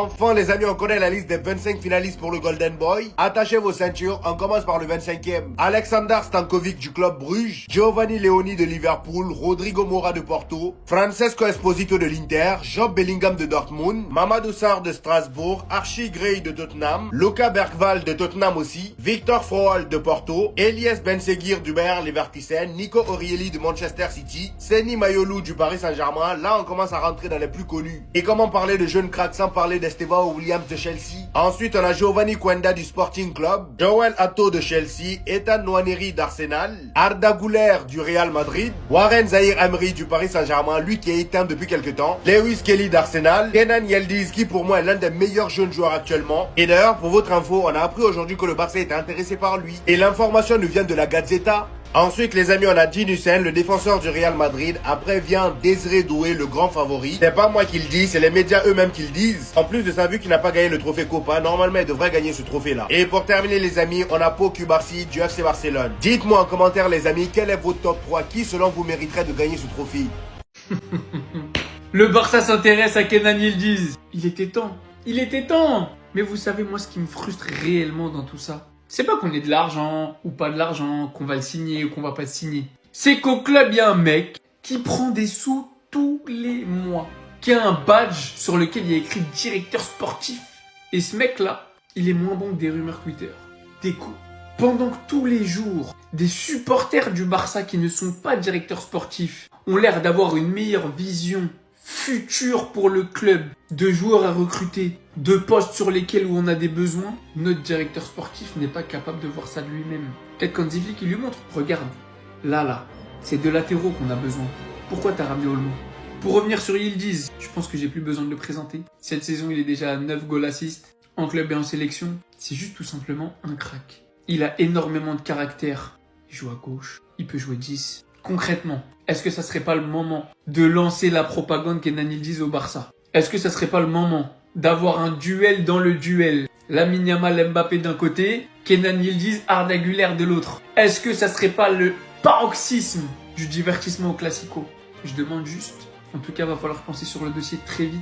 Enfin les amis, on connaît la liste des 25 finalistes pour le Golden Boy. Attachez vos ceintures, on commence par le 25e. Alexander Stankovic du club Bruges, Giovanni Leoni de Liverpool, Rodrigo Moura de Porto, Francesco Esposito de l'Inter, Job Bellingham de Dortmund, Mamadou Sarr de Strasbourg, Archie Gray de Tottenham, Luka Bergwall de Tottenham aussi, Victor Froholt de Porto, Elias Benseguir du Bayer Leverkusen, Nico Orielli de Manchester City, Seni Mayolou du Paris Saint-Germain. Là on commence à rentrer dans les plus connus. Et comment parler de jeunes cracks sans parler d'Esteban Williams de Chelsea. Ensuite on a Giovanni Quenda du Sporting Club, Joel Atto de Chelsea, Ethan Nwaneri d'Arsenal, Arda Güler du Real Madrid, Warren Zahir Emery du Paris Saint-Germain, lui qui est éteint depuis quelques temps, Lewis Kelly d'Arsenal, Kenan Yildiz qui pour moi est l'un des meilleurs jeunes joueurs actuellement. Et d'ailleurs pour votre info, on a appris aujourd'hui que le Barça était intéressé par lui. Et l'information nous vient de la Gazzetta. Ensuite les amis, on a Gene Hussein, le défenseur du Real Madrid. Après vient Désiré Doué, le grand favori. C'est pas moi qui le dis, c'est les médias eux-mêmes qui le disent. En plus de ça, vu qu'il n'a pas gagné le trophée Copa, normalement il devrait gagner ce trophée là. Et pour terminer les amis, on a Pau Cubarsí du FC Barcelone. Dites-moi en commentaire les amis, quel est votre top 3 qui selon vous mériterait de gagner ce trophée? Le Barça s'intéresse à Kenan Yildiz. Il était temps. Il était temps. Mais vous savez moi ce qui me frustre réellement dans tout ça, c'est pas qu'on ait de l'argent ou pas de l'argent, qu'on va le signer ou qu'on va pas le signer. C'est qu'au club, il y a un mec qui prend des sous tous les mois, qui a un badge sur lequel il y a écrit directeur sportif. Et ce mec-là, il est moins bon que des rumeurs Twitter, des coups. Pendant que tous les jours, des supporters du Barça qui ne sont pas directeurs sportifs ont l'air d'avoir une meilleure vision futur pour le club, de joueurs à recruter, de postes sur lesquels où on a des besoins, notre directeur sportif n'est pas capable de voir ça de lui-même. Peut-être qu'Hansi Flick il lui montre, regarde, là, c'est de latéraux qu'on a besoin. Pourquoi t'as ramené Olmo? Pour revenir sur Yildiz, je pense que j'ai plus besoin de le présenter. Cette saison, il est déjà à 9 goals assists, en club et en sélection. C'est juste tout simplement un crack. Il a énormément de caractère. Il joue à gauche, il peut jouer 10. Concrètement, est-ce que ça serait pas le moment de lancer la propagande Kenan Yildiz au Barça? Est-ce que ça serait pas le moment d'avoir un duel dans le duel? Lamine Yamal Mbappé d'un côté, Kenan Yildiz Arda Güler de l'autre. Est-ce que ça serait pas le paroxysme du divertissement au Classico? Je demande juste. En tout cas, va falloir penser sur le dossier très vite.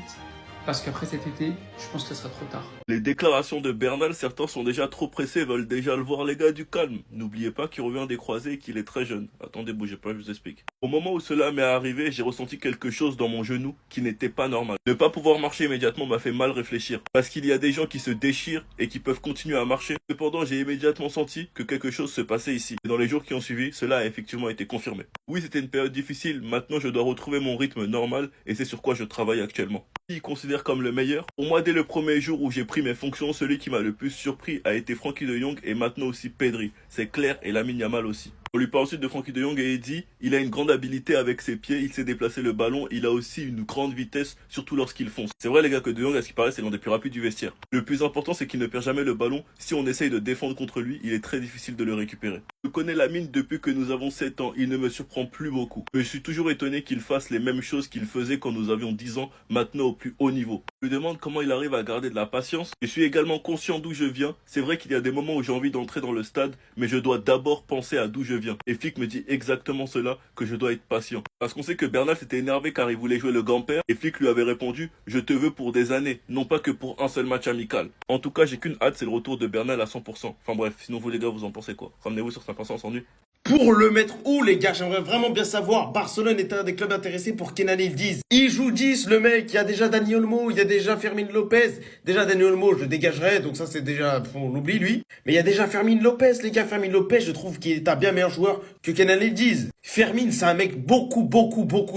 Parce qu'après cet été, je pense que ça sera trop tard. Les déclarations de Bernal, certains sont déjà trop pressés, veulent déjà le voir les gars du calme. N'oubliez pas qu'il revient des croisés et qu'il est très jeune. Attendez, bougez pas, je vous explique. Au moment où cela m'est arrivé, j'ai ressenti quelque chose dans mon genou qui n'était pas normal. Ne pas pouvoir marcher immédiatement m'a fait mal réfléchir. Parce qu'il y a des gens qui se déchirent et qui peuvent continuer à marcher. Cependant, j'ai immédiatement senti que quelque chose se passait ici. Et dans les jours qui ont suivi, cela a effectivement été confirmé. Oui, c'était une période difficile, maintenant je dois retrouver mon rythme normal et c'est sur quoi je travaille actuellement. Il considère comme le meilleur. Pour moi, dès le premier jour où j'ai pris mes fonctions, celui qui m'a le plus surpris a été Frenkie de Jong et maintenant aussi Pedri. C'est clair, et Lamine Yamal aussi. On lui parle ensuite de Frenkie de Jong et il dit il a une grande habileté avec ses pieds, il sait déplacer le ballon, il a aussi une grande vitesse, surtout lorsqu'il fonce. C'est vrai les gars que de Jong, à ce qui paraît, c'est l'un des plus rapides du vestiaire. Le plus important, c'est qu'il ne perd jamais le ballon. Si on essaye de défendre contre lui, il est très difficile de le récupérer. Je connais Lamine depuis que nous avons 7 ans, il ne me surprend plus beaucoup. Mais je suis toujours étonné qu'il fasse les mêmes choses qu'il faisait quand nous avions 10 ans, maintenant au plus haut niveau. Je me demande comment il arrive à garder de la patience. Je suis également conscient d'où je viens. C'est vrai qu'il y a des moments où j'ai envie d'entrer dans le stade, mais je dois d'abord penser à d'où je viens. Et Flick me dit exactement cela, que je dois être patient. Parce qu'on sait que Bernal s'était énervé car il voulait jouer le grand-père, et Flick lui avait répondu « Je te veux pour des années, non pas que pour un seul match amical ». En tout cas, j'ai qu'une hâte, c'est le retour de Bernal à 100%. Enfin bref, sinon vous les gars, vous en pensez quoi? Ramenez-vous sur 5% sans nu. Pour le mettre où les gars? J'aimerais vraiment bien savoir. Barcelone est un des clubs intéressés pour Kenan Yildiz. Il joue 10 le mec, il y a déjà Dani Olmo, il y a déjà Fermin Lopez. Déjà Dani Olmo je le dégagerai, donc ça c'est déjà, on oublie lui. Mais il y a déjà Fermin Lopez les gars. Fermin Lopez je trouve qu'il est un bien meilleur joueur que Kenan Yildiz. Fermin c'est un mec beaucoup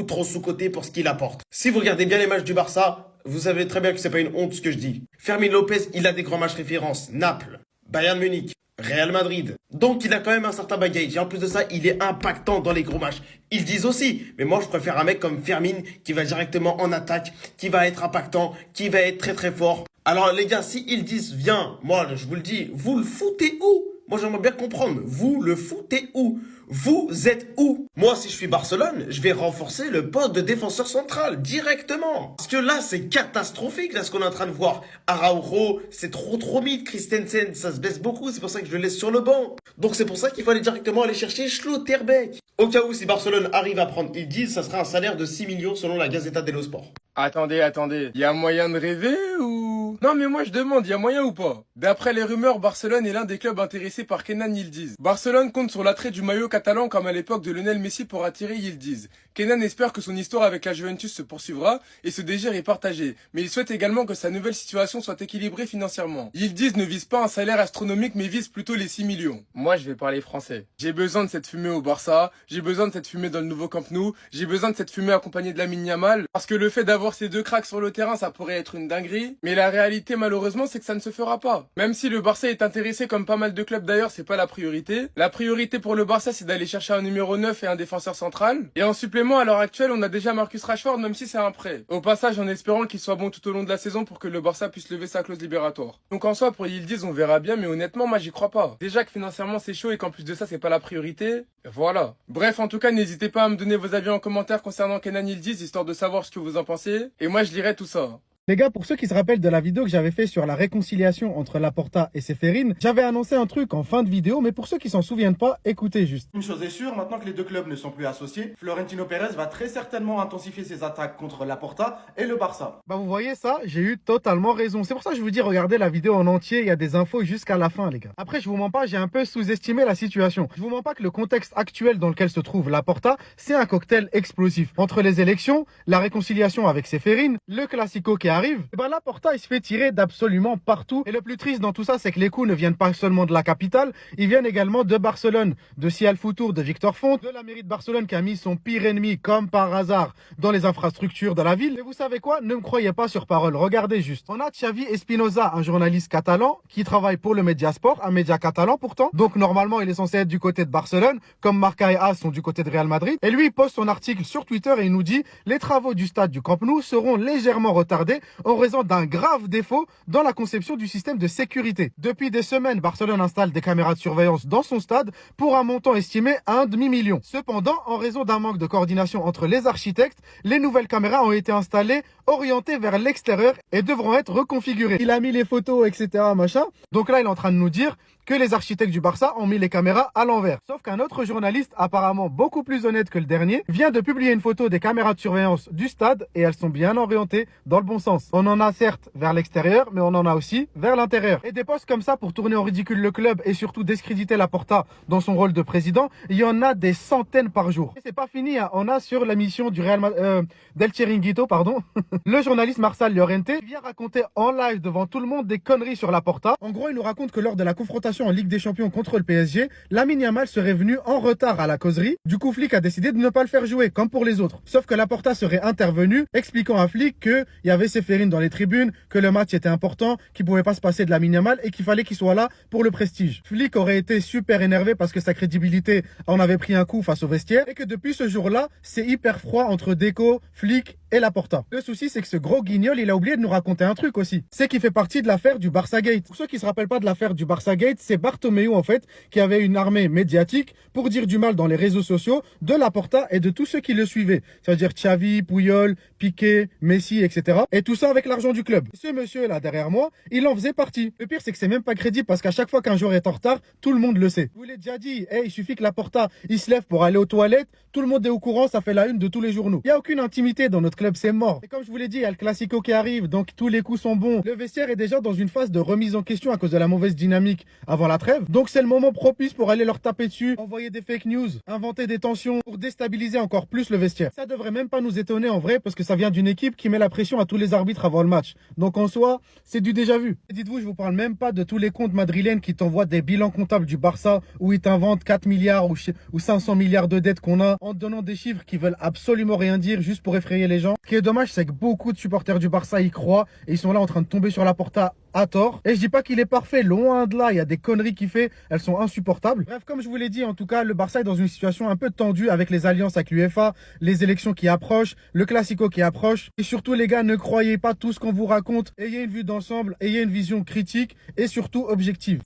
trop sous-coté pour ce qu'il apporte. Si vous regardez bien les matchs du Barça, vous savez très bien que c'est pas une honte ce que je dis. Fermin Lopez il a des grands matchs références. Naples, Bayern Munich, Real Madrid. Donc il a quand même un certain bagage. Et en plus de ça, il est impactant dans les gros matchs. Ils disent aussi. Mais moi, je préfère un mec comme Fermin qui va directement en attaque, qui va être impactant, qui va être très fort. Alors les gars, si ils disent viens, moi je vous le dis, vous le foutez où? Moi j'aimerais bien comprendre. Vous le foutez où? Vous êtes où? Moi, si je suis Barcelone, je vais renforcer le poste de défenseur central directement. Parce que là, c'est catastrophique, là, ce qu'on est en train de voir. Araujo, c'est trop mythe. Christensen, ça se baisse beaucoup. C'est pour ça que je le laisse sur le banc. Donc, c'est pour ça qu'il faut aller directement aller chercher Schlotterbeck. Au cas où, si Barcelone arrive à prendre Yildiz, ça sera un salaire de 6 millions selon la Gazzetta dello Sport. Attendez, il y a moyen de rêver ou... tout. Non mais moi je demande, y a moyen ou pas? D'après les rumeurs, Barcelone est l'un des clubs intéressés par Kenan Yildiz. Barcelone compte sur l'attrait du maillot catalan comme à l'époque de Lionel Messi pour attirer Yildiz. Kenan espère que son histoire avec la Juventus se poursuivra et ce désir est partagé, mais il souhaite également que sa nouvelle situation soit équilibrée financièrement. Yildiz ne vise pas un salaire astronomique mais vise plutôt les 6 millions. Moi je vais parler français. J'ai besoin de cette fumée au Barça, j'ai besoin de cette fumée dans le nouveau Camp Nou, j'ai besoin de cette fumée accompagnée de Lamine Yamal, parce que le fait d'avoir ces deux cracks sur le terrain ça pourrait être une dinguerie, mais la réalité malheureusement c'est que ça ne se fera pas. Même si le Barça est intéressé comme pas mal de clubs d'ailleurs, c'est pas la priorité. La priorité pour le Barça c'est d'aller chercher un numéro 9 et un défenseur central. Et en supplément à l'heure actuelle on a déjà Marcus Rashford même si c'est un prêt. Au passage en espérant qu'il soit bon tout au long de la saison pour que le Barça puisse lever sa clause libératoire. Donc en soi pour Yildiz on verra bien, mais honnêtement moi j'y crois pas. Déjà que financièrement c'est chaud et qu'en plus de ça c'est pas la priorité. Voilà. Bref en tout cas n'hésitez pas à me donner vos avis en commentaire concernant Kenan Yildiz histoire de savoir ce que vous en pensez. Et moi je lirai tout ça. Les gars, pour ceux qui se rappellent de la vidéo que j'avais fait sur la réconciliation entre Laporta et Ceferin, j'avais annoncé un truc en fin de vidéo, mais pour ceux qui s'en souviennent pas, écoutez juste. Une chose est sûre, maintenant que les deux clubs ne sont plus associés, Florentino Pérez va très certainement intensifier ses attaques contre Laporta et le Barça. Bah vous voyez ça, j'ai eu totalement raison. C'est pour ça que je vous dis, regardez la vidéo en entier, il y a des infos jusqu'à la fin les gars. Après, je vous mens pas, j'ai un peu sous-estimé la situation. Je vous mens pas que le contexte actuel dans lequel se trouve Laporta, c'est un cocktail explosif. Entre les élections, la réconciliation avec Ceferin, le Classico qui arrive, et bah Laporta il se fait tirer d'absolument partout. Et le plus triste dans tout ça, c'est que les coups ne viennent pas seulement de la capitale, ils viennent également de Barcelone, de Si Alfoutour, de Victor Font, de la mairie de Barcelone qui a mis son pire ennemi, comme par hasard, dans les infrastructures de la ville. Et vous savez quoi? Ne me croyez pas sur parole, regardez juste. On a Xavi Espinosa, un journaliste catalan, qui travaille pour le Mediasport, un média catalan pourtant. Donc normalement, il est censé être du côté de Barcelone, comme Marca et As sont du côté de Real Madrid. Et lui, il poste son article sur Twitter et il nous dit « Les travaux du stade du Camp Nou seront légèrement retardés en raison d'un grave défaut dans la conception du système de sécurité. Depuis des semaines, Barcelone installe des caméras de surveillance dans son stade pour un montant estimé à 1,5 million. Cependant, en raison d'un manque de coordination entre les architectes, les nouvelles caméras ont été installées orientées vers l'extérieur et devront être reconfigurées. Il a mis les photos, etc. machin. Donc là, il est en train de nous dire que les architectes du Barça ont mis les caméras à l'envers. Sauf qu'un autre journaliste, apparemment beaucoup plus honnête que le dernier, vient de publier une photo des caméras de surveillance du stade et elles sont bien orientées dans le bon sens. On en a certes vers l'extérieur, mais on en a aussi vers l'intérieur. Et des postes comme ça pour tourner en ridicule le club et surtout discréditer Laporta dans son rôle de président, il y en a des centaines par jour. Et c'est pas fini, hein. On a sur la mission du del Chiringuito, pardon, le journaliste Marçal Llorente vient raconter en live devant tout le monde des conneries sur Laporta. En gros, il nous raconte que lors de la confrontation en Ligue des Champions contre le PSG, Lamine Yamal serait venu en retard à la causerie. Du coup, Flick a décidé de ne pas le faire jouer, comme pour les autres. Sauf que Laporta serait intervenu, expliquant à Flick qu'il y avait Ceferin dans les tribunes, que le match était important, qu'il pouvait pas se passer de Lamine Yamal et qu'il fallait qu'il soit là pour le prestige. Flick aurait été super énervé parce que sa crédibilité en avait pris un coup face au vestiaire et que depuis ce jour-là, c'est hyper froid entre Deco, Flick et Laporta. Le souci, c'est que ce gros guignol, il a oublié de nous raconter un truc aussi. C'est qu'il fait partie de l'affaire du Barça Gate. Pour ceux qui se rappellent pas de l'affaire du Barça Gate, c'est Bartomeu en fait, qui avait une armée médiatique pour dire du mal dans les réseaux sociaux de Laporta et de tous ceux qui le suivaient. C'est-à-dire Xavi, Puyol, Piqué, Messi, etc. Et tout ça avec l'argent du club. Ce monsieur là derrière moi, il en faisait partie. Le pire, c'est que c'est même pas crédible parce qu'à chaque fois qu'un joueur est en retard, tout le monde le sait. Je vous l'ai déjà dit, il suffit que Laporta, il se lève pour aller aux toilettes, tout le monde est au courant, ça fait la une de tous les journaux. Il y a aucune intimité dans notre club, c'est mort. Et comme je vous l'ai dit, il y a le Classico qui arrive, donc tous les coups sont bons. Le vestiaire est déjà dans une phase de remise en question à cause de la mauvaise dynamique avant la trêve. Donc c'est le moment propice pour aller leur taper dessus, envoyer des fake news, inventer des tensions pour déstabiliser encore plus le vestiaire. Ça devrait même pas nous étonner en vrai parce que ça vient d'une équipe qui met la pression à tous les arbitres avant le match. Donc en soi, c'est du déjà vu. Et dites-vous, je vous parle même pas de tous les comptes madrilènes qui t'envoient des bilans comptables du Barça où ils t'inventent 4 milliards ou 500 milliards de dettes qu'on a en te donnant des chiffres qui veulent absolument rien dire juste pour effrayer les gens. Ce qui est dommage, c'est que beaucoup de supporters du Barça y croient et ils sont là en train de tomber sur Laporta à tort. Et je dis pas qu'il est parfait, loin de là, il y a des conneries qu'il fait, elles sont insupportables. Bref, comme je vous l'ai dit, en tout cas, le Barça est dans une situation un peu tendue avec les alliances avec l'UEFA, les élections qui approchent, le Classico qui approche. Et surtout, les gars, ne croyez pas tout ce qu'on vous raconte. Ayez une vue d'ensemble, ayez une vision critique et surtout objective.